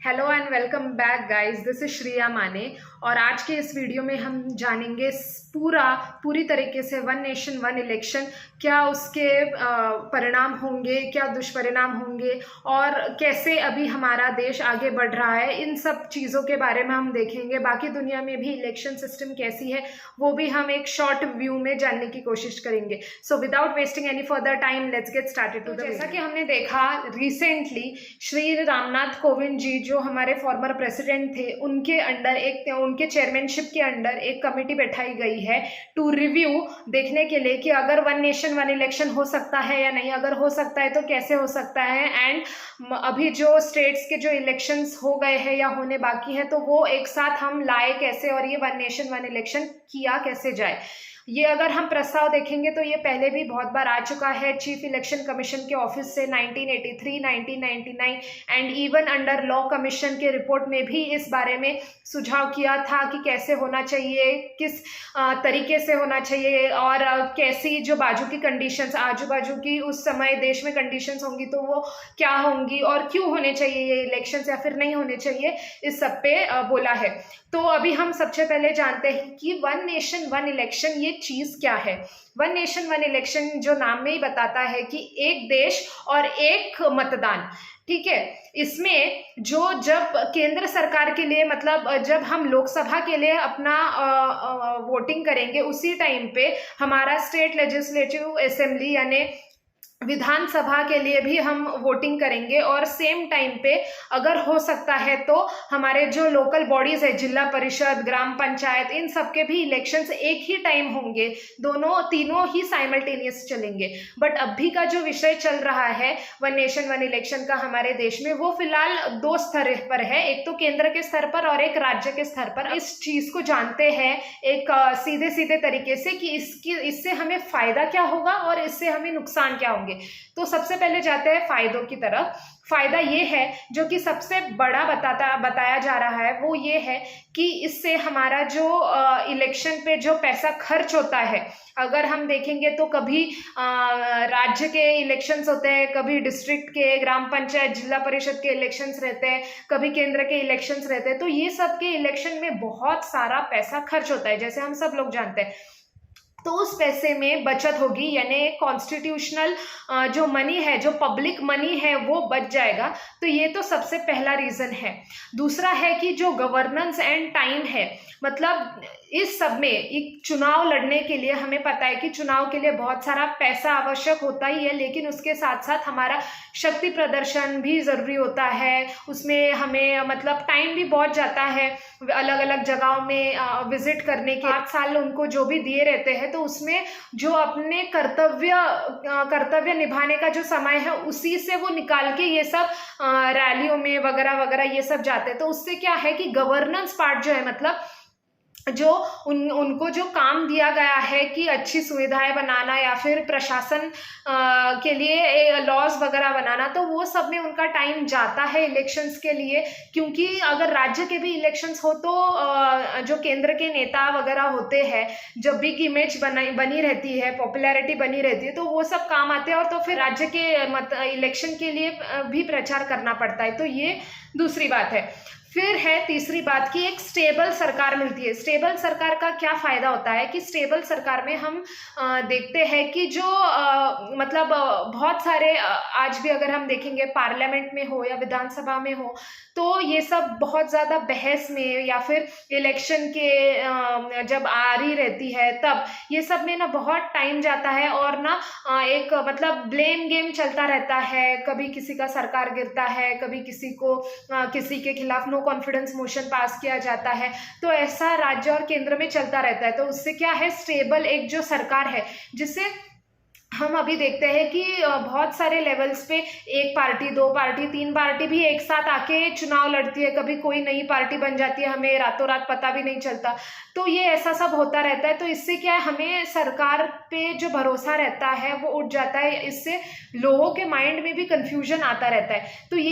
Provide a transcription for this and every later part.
Hello and welcome back guys, this is Shreya माने। और आज के इस वीडियो में हम जानेंगे पूरी तरीके से वन नेशन वन इलेक्शन, क्या उसके परिणाम होंगे, क्या दुष्परिणाम होंगे और कैसे अभी हमारा देश आगे बढ़ रहा है। इन सब चीज़ों के बारे में हम देखेंगे। बाकी दुनिया में भी इलेक्शन सिस्टम कैसी है वो भी हम एक शॉर्ट व्यू में जानने की कोशिश करेंगे। So without wasting any further time let's get started. जैसा कि हमने देखा रिसेंटली श्री रामनाथ कोविंद जी जो हमारे फॉर्मर प्रेसिडेंट थे, उनके अंडर उनके चेयरमैनशिप के अंडर एक कमेटी बैठाई गई है टू रिव्यू, देखने के लिए कि अगर वन नेशन वन इलेक्शन हो सकता है या नहीं, अगर हो सकता है तो कैसे हो सकता है। एंड अभी जो स्टेट्स के जो इलेक्शंस हो गए हैं या होने बाकी है तो वो एक साथ हम लाए कैसे और ये वन नेशन वन इलेक्शन किया कैसे जाए। ये अगर हम प्रस्ताव देखेंगे तो ये पहले भी बहुत बार आ चुका है चीफ इलेक्शन कमीशन के ऑफिस से 1983, 1999 and even under law commission के रिपोर्ट में भी इस बारे में सुझाव किया था कि कैसे होना चाहिए, किस तरीके से होना चाहिए और कैसी जो बाजू की कंडीशंस, आजू बाजू की उस समय देश में कंडीशंस होंगी तो वो क्या होंगी और क्यों होने चाहिए ये इलेक्शंस या फिर नहीं होने चाहिए, इस सब पे बोला है। तो अभी हम सबसे पहले जानते हैं कि वन नेशन वन इलेक्शन ये चीज क्या है। वन नेशन वन इलेक्शन जो नाम में ही बताता है कि एक देश और एक मतदान, ठीक है। इसमें जब केंद्र सरकार के लिए, मतलब जब हम लोकसभा के लिए अपना वोटिंग करेंगे उसी टाइम पे हमारा स्टेट लेजिस्लेटिव असेंबली यानी विधानसभा के लिए भी हम वोटिंग करेंगे और सेम टाइम पे अगर हो सकता है तो हमारे जो लोकल बॉडीज है, जिला परिषद, ग्राम पंचायत, इन सब के भी इलेक्शंस एक ही टाइम होंगे, तीनों ही साइमल्टेनियस चलेंगे। बट अभी का जो विषय चल रहा है वन नेशन वन इलेक्शन का हमारे देश में, वो फिलहाल दो स्तर पर है, एक तो केंद्र के स्तर पर और एक राज्य के स्तर पर। इस चीज को जानते हैं एक सीधे सीधे तरीके से कि इससे हमें फायदा क्या होगा और इससे हमें नुकसान क्या होंगे। तो सबसे पहले जाते हैं फायदों की तरफ। फायदा ये है जो कि सबसे बड़ा बताया जा रहा है, वो ये है कि इससे हमारा जो इलेक्शन पे जो पैसा खर्च होता है, अगर हम देखेंगे तो कभी राज्य के इलेक्शंस होते हैं, कभी डिस्ट्रिक्ट के, ग्राम पंचायत, जिला परिषद के इलेक्शंस रहते हैं, कभी केंद्र के इलेक्शंस रहते हैं। तो ये सब के इलेक्शन में बहुत सारा पैसा खर्च होता है, जैसे हम सब लोग जानते हैं। तो उस पैसे में बचत होगी, यानी कॉन्स्टिट्यूशनल जो मनी है, जो पब्लिक मनी है, वो बच जाएगा। तो ये तो सबसे पहला रीजन है। दूसरा है कि जो गवर्नेंस एंड टाइम है, मतलब इस सब में एक चुनाव लड़ने के लिए हमें पता है कि चुनाव के लिए बहुत सारा पैसा आवश्यक होता ही है, लेकिन उसके साथ साथ हमारा शक्ति प्रदर्शन भी जरूरी होता है। उसमें हमें मतलब टाइम भी बहुत जाता है, अलग अलग जगहों में विजिट करने के 8 साल उनको जो भी दिए रहते हैं, तो उसमें जो अपने कर्तव्य निभाने का जो समय है उसी से वो निकाल के ये सब रैलियों में वगैरह वगैरह ये सब जाते हैं। तो उससे क्या है कि गवर्नेंस पार्ट जो है, मतलब जो उनको जो काम दिया गया है कि अच्छी सुविधाएं बनाना या फिर प्रशासन के लिए लॉज वगैरह बनाना, तो वो सब में उनका टाइम जाता है इलेक्शंस के लिए। क्योंकि अगर राज्य के भी इलेक्शंस हो तो जो केंद्र के नेता वगैरह होते हैं, जब बिग इमेज बनी रहती है, पॉपुलैरिटी बनी रहती है, तो वो सब काम आते हैं और तो फिर राज्य के इलेक्शन के लिए भी प्रचार करना पड़ता है। तो ये दूसरी बात है। फिर है तीसरी बात कि एक स्टेबल सरकार मिलती है। स्टेबल सरकार का क्या फायदा होता है कि स्टेबल सरकार में हम देखते हैं कि जो मतलब बहुत सारे आज भी अगर हम देखेंगे पार्लियामेंट में हो या विधानसभा में हो, तो ये सब बहुत ज़्यादा बहस में या फिर इलेक्शन के जब आ रही रहती है तब ये सब में ना बहुत टाइम जाता है और ना एक मतलब ब्लेम गेम चलता रहता है। कभी किसी का सरकार गिरता है, कभी किसी के खिलाफ नो कॉन्फिडेंस मोशन पास किया जाता है। तो ऐसा राज्य और केंद्र में चलता रहता है। तो उससे क्या है, स्टेबल एक जो सरकार है, जिससे हम अभी देखते हैं कि बहुत सारे लेवल्स पे एक पार्टी, दो पार्टी, तीन पार्टी भी एक साथ आके चुनाव लड़ती है, कभी कोई नई पार्टी बन जाती है, हमें रातों रात पता भी नहीं चलता। तो ये ऐसा सब होता रहता है। तो इससे क्या है, हमें सरकार पे जो भरोसा रहता है वो उठ जाता है। इससे लोगों के माइंड में भी कंफ्यूजन आता रहता है। तो ये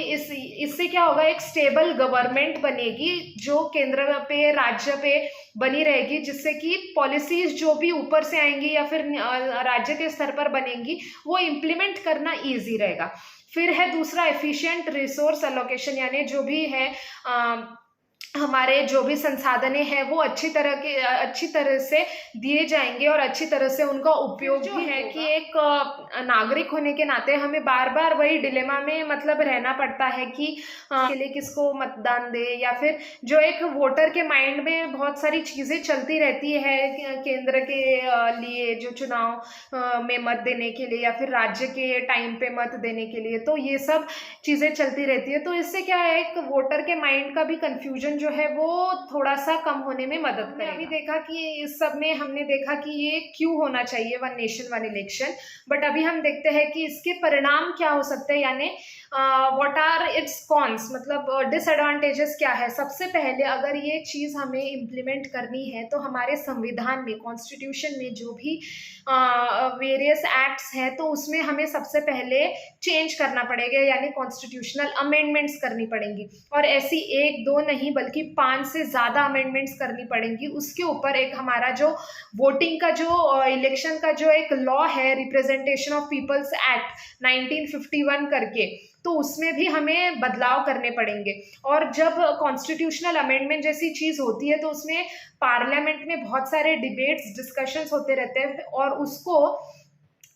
इससे क्या होगा, एक स्टेबल गवर्नमेंट बनेगी जो केंद्र पे, राज्य पे बनी रहेगी, जिससे कि पॉलिसीज जो भी ऊपर से आएंगी या फिर राज्य के स्तर पर बनेंगी वो इम्प्लीमेंट करना ईजी रहेगा। फिर है दूसरा एफिशिएंट रिसोर्स एलोकेशन, यानी जो भी है हमारे जो भी संसाधन है वो अच्छी तरह से दिए जाएंगे और अच्छी तरह से उनका उपयोग जो है कि एक नागरिक होने के नाते हमें बार बार वही डिलेमा में मतलब रहना पड़ता है कि के लिए किसको मतदान दे, या फिर जो एक वोटर के माइंड में बहुत सारी चीज़ें चलती रहती है केंद्र के लिए जो चुनाव में मत देने के लिए या फिर राज्य के टाइम पे मत देने के लिए, तो ये सब चीज़ें चलती रहती है। तो इससे क्या है, एक वोटर के माइंड का भी कन्फ्यूजन जो है वो थोड़ा सा कम होने में मदद करेगा। अभी देखा कि इस सब में हमने देखा कि ये क्यों होना चाहिए one nation one election, but अभी हम देखते हैं कि इसके परिणाम क्या हो सकते हैं, यानी व्हाट आर इट्स कॉन्स, मतलब डिसएडवांटेजेस क्या है। सबसे पहले अगर ये चीज़ हमें इम्प्लीमेंट करनी है तो हमारे संविधान में, कॉन्स्टिट्यूशन में जो भी वेरियस एक्ट्स हैं तो उसमें हमें सबसे पहले चेंज करना पड़ेगा, यानी कॉन्स्टिट्यूशनल अमेंडमेंट्स करनी पड़ेंगी। और ऐसी एक दो नहीं बल्कि 5 से ज़्यादा अमेंडमेंट्स करनी पड़ेंगी। उसके ऊपर एक हमारा जो वोटिंग का जो इलेक्शन का जो एक लॉ है, रिप्रेजेंटेशन ऑफ पीपल्स एक्ट 1951 करके, तो उसमें भी हमें बदलाव करने पड़ेंगे। और जब कॉन्स्टिट्यूशनल अमेंडमेंट जैसी चीज़ होती है तो उसमें पार्लियामेंट में बहुत सारे डिबेट्स, डिस्कशंस होते रहते हैं और उसको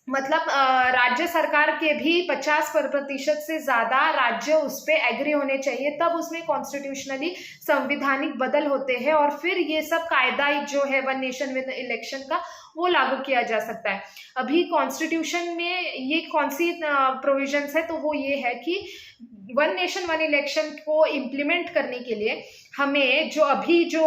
मतलब राज्य सरकार के भी 50% से ज़्यादा राज्य उस पर एग्री होने चाहिए, तब उसमें कॉन्स्टिट्यूशनली संविधानिक बदल होते हैं और फिर ये सब कायदा जो है वन नेशन वन इलेक्शन का वो लागू किया जा सकता है। अभी कॉन्स्टिट्यूशन में ये कौन सी प्रोविजंस है, तो वो ये है कि वन नेशन वन इलेक्शन को इम्प्लीमेंट करने के लिए हमें जो अभी जो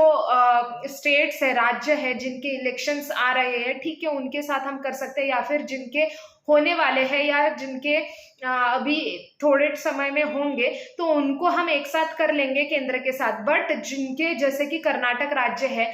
स्टेट्स है, राज्य है जिनके इलेक्शंस आ रहे हैं, ठीक है, उनके साथ हम कर सकते हैं, या फिर जिनके होने वाले हैं या जिनके अभी थोड़े समय में होंगे तो उनको हम एक साथ कर लेंगे केंद्र के साथ। बट जिनके जैसे कि कर्नाटक राज्य है,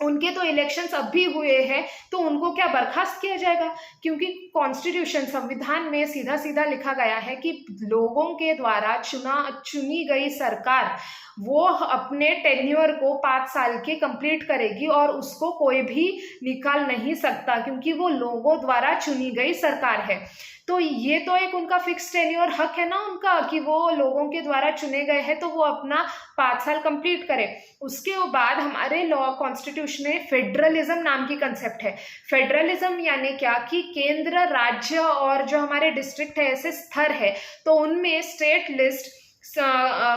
उनके तो इलेक्शंस अभी हुए हैं तो उनको क्या बर्खास्त किया जाएगा, क्योंकि कॉन्स्टिट्यूशन संविधान में सीधा सीधा लिखा गया है कि लोगों के द्वारा चुनी गई सरकार वो अपने टेन्योर को 5 साल के कंप्लीट करेगी और उसको कोई भी निकाल नहीं सकता, क्योंकि वो लोगों द्वारा चुनी गई सरकार है। तो ये तो एक उनका फिक्स टेन्योर हक है ना उनका, कि वो लोगों के द्वारा चुने गए हैं तो वो अपना 5 साल कंप्लीट करें। उसके बाद हमारे लॉ कॉन्स्टिट्यूशन में फेडरलिज्म नाम की कंसेप्ट है। फेडरलिज्म यानी क्या कि केंद्र, राज्य और जो हमारे डिस्ट्रिक्ट है ऐसे स्तर है, तो उनमें state list,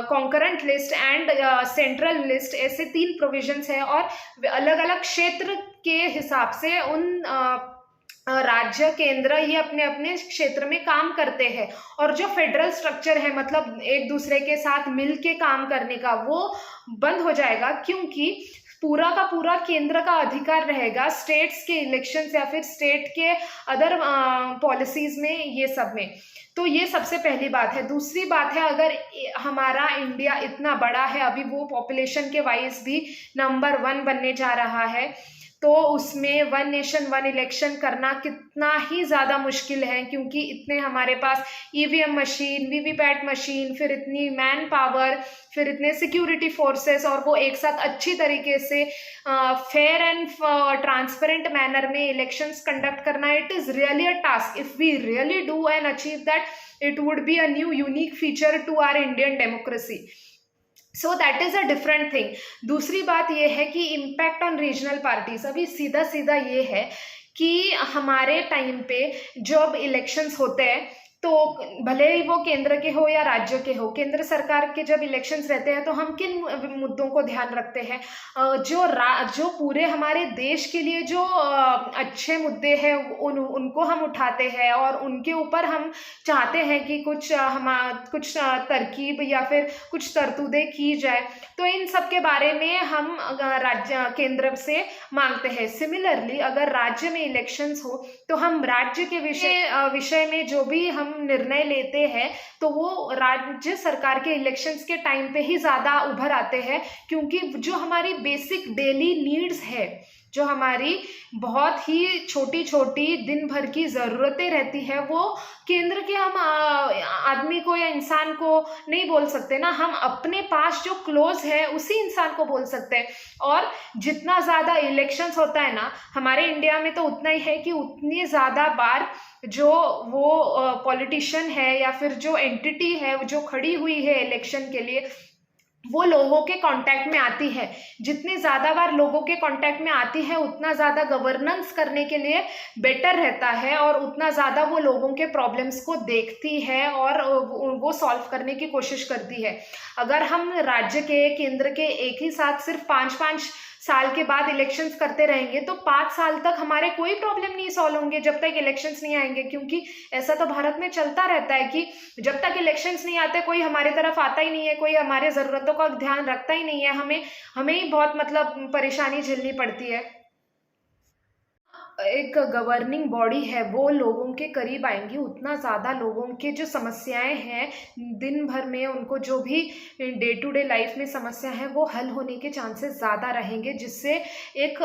concurrent list and central list, ऐसे 3 प्रोविजंस है और अलग अलग क्षेत्र के हिसाब से उन राज्य केंद्र ये अपने अपने क्षेत्र में काम करते हैं। और जो फेडरल स्ट्रक्चर है, मतलब एक दूसरे के साथ मिल के काम करने का, वो बंद हो जाएगा, क्योंकि पूरा का पूरा केंद्र का अधिकार रहेगा स्टेट्स के इलेक्शंस या फिर स्टेट के अदर पॉलिसीज में, ये सब में। तो ये सबसे पहली बात है। दूसरी बात है, अगर हमारा इंडिया इतना बड़ा है, अभी वो पॉपुलेशन के वाइज भी नंबर 1 बनने जा रहा है, तो उसमें वन नेशन वन इलेक्शन करना कितना ही ज़्यादा मुश्किल है, क्योंकि इतने हमारे पास ईवीएम मशीन, वीवीपैट मशीन, फिर इतनी मैन पावर, फिर इतने सिक्योरिटी फोर्सेस, और वो एक साथ अच्छी तरीके से फेयर एंड ट्रांसपेरेंट मैनर में इलेक्शंस कंडक्ट करना, it is really a task. If we really do and achieve that, it would be a new unique feature to our Indian democracy. So that is a different thing. दूसरी बात ये है कि impact on regional parties. अभी सीधा सीधा ये है कि हमारे टाइम पे जब इलेक्शंस होते हैं तो भले ही वो केंद्र के हो या राज्य के हो, केंद्र सरकार के जब इलेक्शंस रहते हैं तो हम किन मुद्दों को ध्यान रखते हैं, जो पूरे हमारे देश के लिए जो अच्छे मुद्दे हैं उनको हम उठाते हैं और उनके ऊपर हम चाहते हैं कि कुछ तरकीब या फिर कुछ तरतूदें की जाए, तो इन सब के बारे में हम राज्य केंद्र से मांगते हैं। सिमिलरली अगर राज्य में इलेक्शंस हो तो हम राज्य के विषय में जो भी हम निर्णय लेते हैं तो वो राज्य सरकार के इलेक्शंस के टाइम पे ही ज़्यादा उभर आते हैं, क्योंकि जो हमारी बेसिक डेली नीड्स है जो हमारी बहुत ही छोटी छोटी दिन भर की ज़रूरतें रहती है, वो केंद्र के हम आदमी को या इंसान को नहीं बोल सकते ना, हम अपने पास जो क्लोज है उसी इंसान को बोल सकते हैं। और जितना ज़्यादा इलेक्शंस होता है ना हमारे इंडिया में, तो उतना ही है कि उतनी ज़्यादा बार जो वो पॉलिटिशियन है या फिर जो एंटिटी है जो खड़ी हुई है इलेक्शन के लिए, वो लोगों के कांटेक्ट में आती है। जितनी ज़्यादा बार लोगों के कांटेक्ट में आती है उतना ज़्यादा गवर्नेंस करने के लिए बेटर रहता है, और उतना ज़्यादा वो लोगों के प्रॉब्लम्स को देखती है और वो सॉल्व करने की कोशिश करती है। अगर हम राज्य के केंद्र के एक ही साथ सिर्फ 5-5 साल के बाद इलेक्शंस करते रहेंगे तो 5 साल तक हमारे कोई प्रॉब्लम नहीं सॉल्व होंगे जब तक इलेक्शंस नहीं आएंगे। क्योंकि ऐसा तो भारत में चलता रहता है कि जब तक इलेक्शंस नहीं आते कोई हमारी तरफ आता ही नहीं है, कोई हमारे ज़रूरतों का ध्यान रखता ही नहीं है, हमें ही बहुत मतलब परेशानी झेलनी पड़ती है। एक गवर्निंग बॉडी है वो लोगों के करीब आएंगी, उतना ज़्यादा लोगों के जो समस्याएं हैं दिन भर में, उनको जो भी डे टू डे लाइफ में समस्या है वो हल होने के चांसेस ज़्यादा रहेंगे, जिससे एक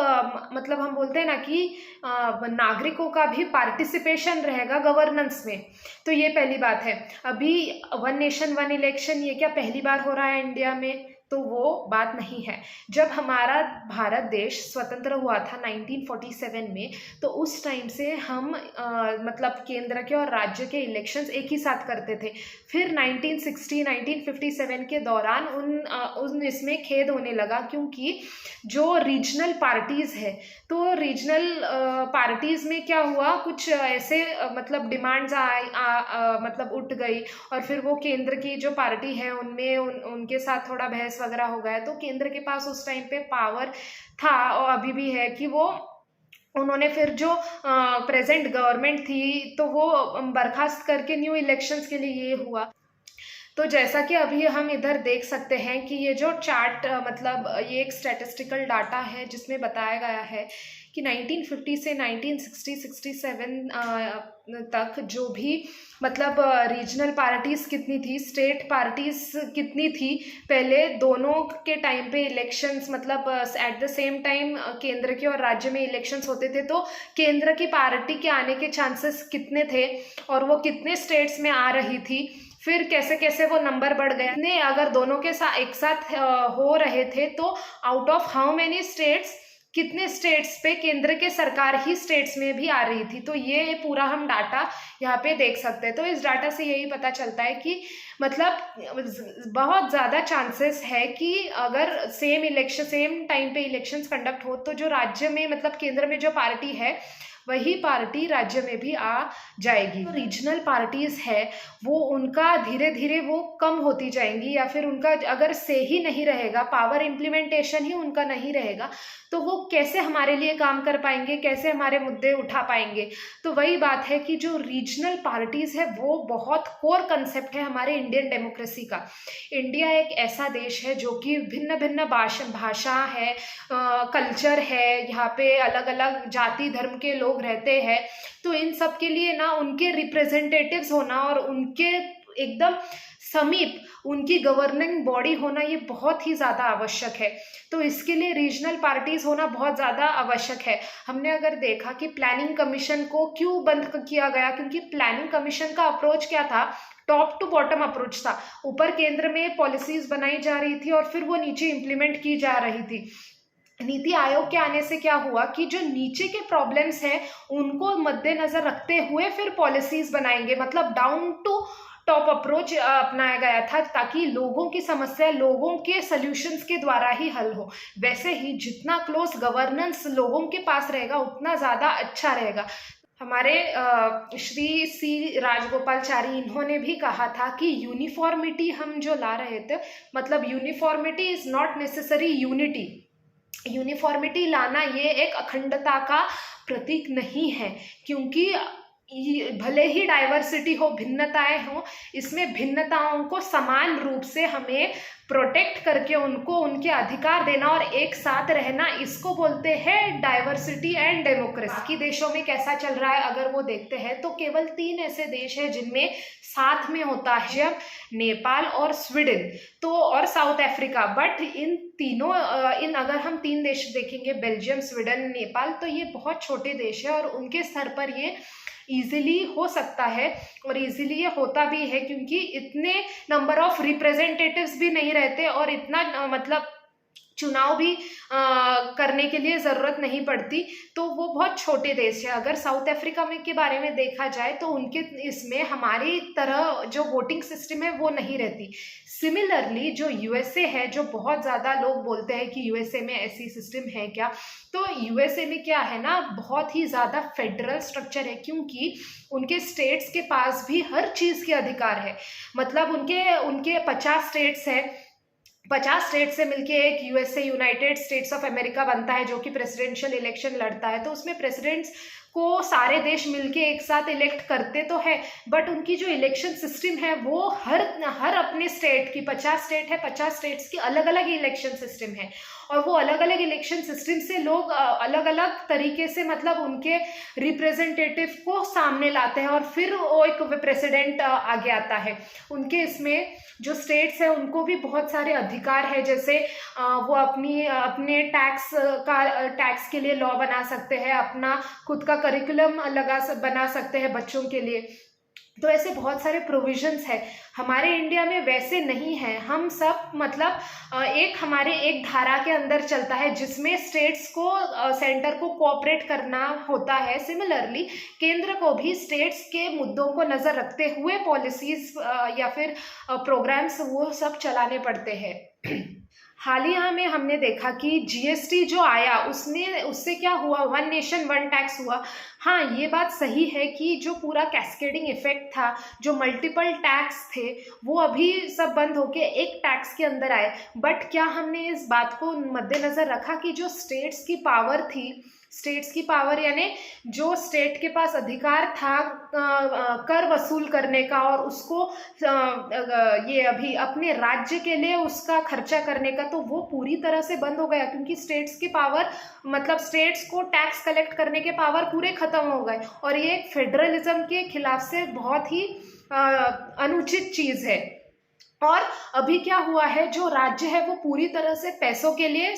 मतलब हम बोलते हैं ना कि नागरिकों का भी पार्टिसिपेशन रहेगा गवर्नेंस में। तो ये पहली बात है। अभी वन नेशन वन इलेक्शन ये क्या पहली बार हो रहा है इंडिया में? तो वो बात नहीं है। जब हमारा भारत देश स्वतंत्र हुआ था 1947 में, तो उस टाइम से हम मतलब केंद्र के और राज्य के इलेक्शंस एक ही साथ करते थे। फिर 1957 के दौरान उन इसमें खेद होने लगा, क्योंकि जो रीजनल पार्टीज़ है, तो रीजनल पार्टीज़ में क्या हुआ, कुछ ऐसे मतलब डिमांड्स मतलब उठ गई, और फिर वो केंद्र की जो पार्टी है उनमें उनके साथ थोड़ा बहस वगैरह हो गया। तो केंद्र के पास उस टाइम पे पावर था और अभी भी है कि वो उन्होंने फिर जो प्रेजेंट गवर्नमेंट थी तो वो बर्खास्त करके न्यू इलेक्शंस के लिए ये हुआ। तो जैसा कि अभी हम इधर देख सकते हैं कि ये जो चार्ट मतलब ये एक स्टैटिस्टिकल डाटा है जिसमें बताया गया है कि 1950 से 1960-67 तक जो भी मतलब रीजनल पार्टीज़ कितनी थी, स्टेट पार्टीज़ कितनी थी, पहले दोनों के टाइम पे इलेक्शंस मतलब एट द सेम टाइम केंद्र के और राज्य में इलेक्शंस होते थे, तो केंद्र की पार्टी के आने के चांसेस कितने थे और वो कितने स्टेट्स में आ रही थी, फिर कैसे कैसे वो नंबर बढ़ गया ने, अगर दोनों के साथ एक साथ हो रहे थे तो out of how many states, कितने स्टेट्स पे केंद्र के सरकार ही स्टेट्स में भी आ रही थी। तो ये पूरा हम डाटा यहाँ पे देख सकते हैं। तो इस डाटा से यही पता चलता है कि मतलब बहुत ज़्यादा चांसेस है कि अगर सेम टाइम पे इलेक्शंस कंडक्ट हो तो जो राज्य में मतलब केंद्र में जो पार्टी है वही पार्टी राज्य में भी आ जाएगी। तो रीजनल पार्टीज़ है वो उनका धीरे धीरे वो कम होती जाएंगी, या फिर उनका अगर से ही नहीं रहेगा, पावर इम्प्लीमेंटेशन ही उनका नहीं रहेगा, तो वो कैसे हमारे लिए काम कर पाएंगे, कैसे हमारे मुद्दे उठा पाएंगे। तो वही बात है कि जो रीजनल पार्टीज़ है वो बहुत कोर कंसेप्ट है हमारे इंडियन डेमोक्रेसी का। इंडिया एक ऐसा देश है जो कि भिन्न भिन्न भाषा है, कल्चर है, यहाँ पे अलग अलग जाति धर्म के लोग रहते हैं। तो इन सब के लिए ना उनके रिप्रेजेंटेटिव्स होना और उनके एकदम समीप उनकी गवर्निंग बॉडी होना ये बहुत ही ज़्यादा आवश्यक है। तो इसके लिए रीजनल पार्टीज़ होना बहुत ज़्यादा आवश्यक है। हमने अगर देखा कि प्लानिंग कमीशन को क्यों बंद किया गया, क्योंकि प्लानिंग कमीशन का अप्रोच क्या था, टॉप टू बॉटम अप्रोच था। ऊपर केंद्र में पॉलिसीज बनाई जा रही थी और फिर वो नीचे इम्प्लीमेंट की जा रही थी। नीति आयोग के आने से क्या हुआ कि जो नीचे के प्रॉब्लम्स हैं उनको मद्देनजर रखते हुए फिर पॉलिसीज बनाएंगे, मतलब डाउन टू टॉप अप्रोच अपनाया गया था, ताकि लोगों की समस्या लोगों के सॉल्यूशंस के द्वारा ही हल हो। वैसे ही जितना क्लोज गवर्नेंस लोगों के पास रहेगा उतना ज़्यादा अच्छा रहेगा। हमारे श्री सी राजगोपालचारी इन्होंने भी कहा था कि यूनिफॉर्मिटी हम जो ला रहे थे, मतलब uniformity is not necessary unity. Uniformity लाना ये एक अखंडता का प्रतीक नहीं है, क्योंकि भले ही डाइवर्सिटी हो, भिन्नताएं हो, इसमें भिन्नताओं को समान रूप से हमें प्रोटेक्ट करके उनको उनके अधिकार देना और एक साथ रहना, इसको बोलते हैं डाइवर्सिटी एंड डेमोक्रेसी। बाकी देशों में कैसा चल रहा है अगर वो देखते हैं तो केवल 3 ऐसे देश हैं जिनमें साथ में होता है, नेपाल और स्वीडन तो और साउथ अफ्रीका। बट इन तीनों अगर हम 3 देश देखेंगे, बेल्जियम, स्वीडन, नेपाल, तो ये बहुत छोटे देश है और उनके स्तर पर ये इजीली हो सकता है और इजीली ये होता भी है क्योंकि इतने नंबर ऑफ रिप्रेजेंटेटिव्स भी नहीं रहते और इतना मतलब चुनाव भी करने के लिए ज़रूरत नहीं पड़ती, तो वो बहुत छोटे देश है। अगर साउथ अफ्रीका में के बारे में देखा जाए तो उनके इसमें हमारी तरह जो वोटिंग सिस्टम है वो नहीं रहती। सिमिलरली जो यूएसए है, जो बहुत ज़्यादा लोग बोलते हैं कि यूएसए में ऐसी सिस्टम है क्या, तो यूएसए में क्या है ना, बहुत ही ज़्यादा फेडरल स्ट्रक्चर है क्योंकि उनके स्टेट्स के पास भी हर चीज़ के अधिकार है। मतलब उनके 50 स्टेट्स है, 50 स्टेट से मिलके एक USA, United states of America बनता है जो कि प्रेसिडेंशियल इलेक्शन लड़ता है। तो उसमें प्रेसिडेंट्स को सारे देश मिलके एक साथ इलेक्ट करते तो है, बट उनकी जो इलेक्शन सिस्टम है वो हर अपने स्टेट की, 50 स्टेट है, 50 स्टेट्स की अलग अलग इलेक्शन सिस्टम है और वो अलग अलग इलेक्शन सिस्टम से लोग अलग अलग तरीके से मतलब उनके रिप्रेजेंटेटिव को सामने लाते हैं और फिर वो एक प्रेसिडेंट आगे आता है। उनके इसमें जो स्टेट्स है उनको भी बहुत सारे अधिकार है, जैसे वो अपने टैक्स के लिए लॉ बना सकते हैं, अपना खुद का करिकुलम बना सकते हैं बच्चों के लिए। तो ऐसे बहुत सारे प्रोविजंस है। हमारे इंडिया में वैसे नहीं है, हम सब मतलब हमारे एक धारा के अंदर चलता है जिसमें स्टेट्स को सेंटर को कोऑपरेट करना होता है। सिमिलरली केंद्र को भी स्टेट्स के मुद्दों को नज़र रखते हुए पॉलिसीज या फिर प्रोग्राम्स वो सब चलाने पड़ते हैं। हालिया में हमने देखा कि जीएसटी जो आया उससे क्या हुआ, 1 नेशन 1 टैक्स हुआ। हाँ, ये बात सही है कि जो पूरा कैस्केडिंग इफेक्ट था, जो मल्टीपल टैक्स थे, वो अभी सब बंद होके एक टैक्स के अंदर आए। बट क्या हमने इस बात को मद्देनजर रखा कि जो स्टेट्स की पावर यानी जो स्टेट के पास अधिकार था कर वसूल करने का और उसको ये अभी अपने राज्य के लिए उसका खर्चा करने का, तो वो पूरी तरह से बंद हो गया क्योंकि स्टेट्स की पावर मतलब स्टेट्स को टैक्स कलेक्ट करने के पावर पूरे खत्म हो गए और ये फेडरलिज्म के खिलाफ से बहुत ही अनुचित चीज़ है। और अभी क्या हुआ है, जो राज्य है वो पूरी तरह से पैसों के लिए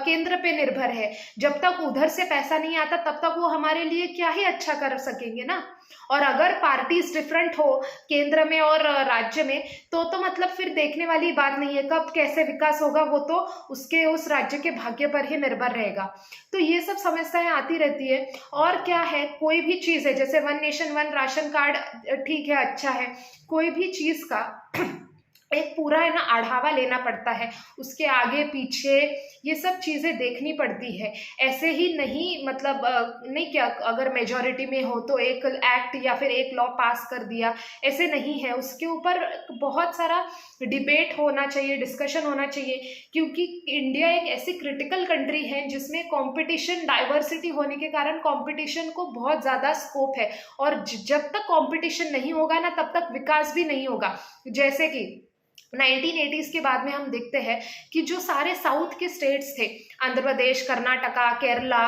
केंद्र पे निर्भर है। जब तक उधर से पैसा नहीं आता तब तक वो हमारे लिए क्या ही अच्छा कर सकेंगे ना। और अगर पार्टीज डिफरेंट हो केंद्र में और राज्य में तो मतलब फिर देखने वाली बात नहीं है। कब कैसे विकास होगा वो तो उस राज्य के भाग्य पर ही निर्भर रहेगा। तो ये सब समस्याएं आती रहती है। और क्या है, कोई भी चीज़ है जैसे 1 नेशन 1 राशन कार्ड, ठीक है, अच्छा है, कोई भी चीज़ का एक पूरा है ना आढ़ावा लेना पड़ता है, उसके आगे पीछे ये सब चीज़ें देखनी पड़ती है। ऐसे ही नहीं मतलब नहीं क्या अगर मेजॉरिटी में हो तो एक एक्ट या फिर एक लॉ पास कर दिया, ऐसे नहीं है। उसके ऊपर बहुत सारा डिबेट होना चाहिए, डिस्कशन होना चाहिए क्योंकि इंडिया एक ऐसी क्रिटिकल कंट्री है जिसमें कंपटीशन, डाइवर्सिटी होने के कारण कंपटीशन को बहुत ज़्यादा स्कोप है और जब तक कंपटीशन नहीं होगा ना तब तक विकास भी नहीं होगा। जैसे कि 1980s के बाद में हम देखते हैं कि जो सारे साउथ के स्टेट्स थे, आंध्र प्रदेश, कर्नाटका, केरला,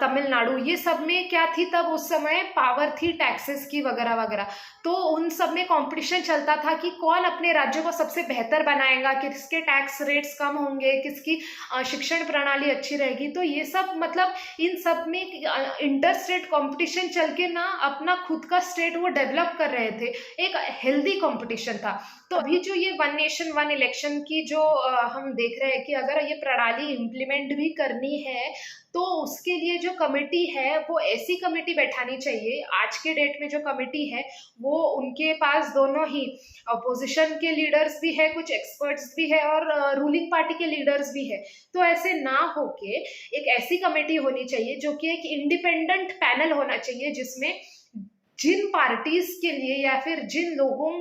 तमिलनाडु, ये सब में क्या थी तब उस समय पावर थी टैक्सेस की वगैरह वगैरह। तो उन सब में कंपटीशन चलता था कि कौन अपने राज्य को सबसे बेहतर बनाएगा, किसके टैक्स रेट्स कम होंगे, किसकी शिक्षण प्रणाली अच्छी रहेगी। तो ये सब मतलब इन सब में इंटर स्टेट कॉम्पिटिशन चल के ना अपना खुद का स्टेट वो डेवलप कर रहे थे, एक हेल्दी कॉम्पिटिशन था। तो अभी जो ये 1 नेशन 1 इलेक्शन की जो हम देख रहे हैं कि अगर ये प्रणाली इम्प्लीमेंट भी करनी है तो उसके लिए जो कमेटी है वो ऐसी कमेटी बैठानी चाहिए। आज के डेट में जो कमेटी है वो उनके पास दोनों ही अपोजिशन के लीडर्स भी है, कुछ एक्सपर्ट्स भी है और रूलिंग पार्टी के लीडर्स भी है। तो ऐसे ना होके एक ऐसी कमेटी होनी चाहिए जो कि एक इंडिपेंडेंट पैनल होना चाहिए जिसमें जिन पार्टीज के लिए या फिर जिन लोगों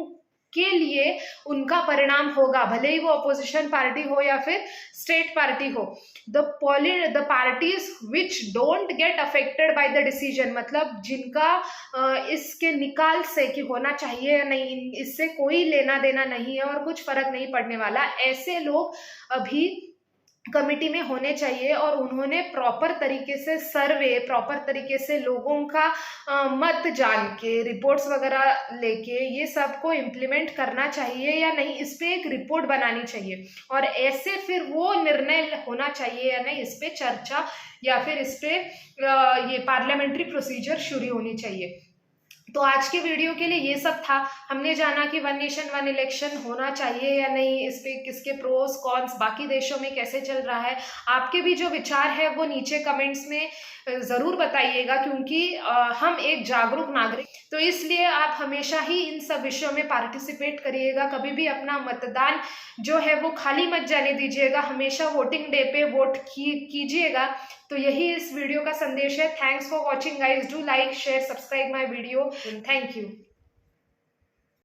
के लिए उनका परिणाम होगा, भले ही वो अपोजिशन पार्टी हो या फिर स्टेट पार्टी हो। The parties which don't get affected by the decision, मतलब जिनका इसके निकाल से कि होना चाहिए या नहीं, इससे कोई लेना देना नहीं है और कुछ फर्क नहीं पड़ने वाला, ऐसे लोग अभी कमिटी में होने चाहिए। और उन्होंने प्रॉपर तरीके से सर्वे, प्रॉपर तरीके से लोगों का मत जान के, रिपोर्ट्स वगैरह लेके ये सब को इम्प्लीमेंट करना चाहिए या नहीं, इस पे एक रिपोर्ट बनानी चाहिए और ऐसे फिर वो निर्णय होना चाहिए या नहीं, इस पे चर्चा या फिर इस पे ये पार्लियामेंट्री प्रोसीजर शुरू होनी चाहिए। तो आज के वीडियो के लिए ये सब था। हमने जाना कि वन नेशन वन इलेक्शन होना चाहिए या नहीं, इस पे किसके प्रोस कॉन्स, बाकी देशों में कैसे चल रहा है। आपके भी जो विचार है वो नीचे कमेंट्स में ज़रूर बताइएगा, क्योंकि हम एक जागरूक नागरिक, तो इसलिए आप हमेशा ही इन सब विषयों में पार्टिसिपेट करिएगा। कभी भी अपना मतदान जो है वो खाली मत जाने दीजिएगा, हमेशा वोटिंग डे पे वोट कीजिएगा। तो यही इस वीडियो का संदेश है। Thanks for watching guys, do like share subscribe my video, thank you.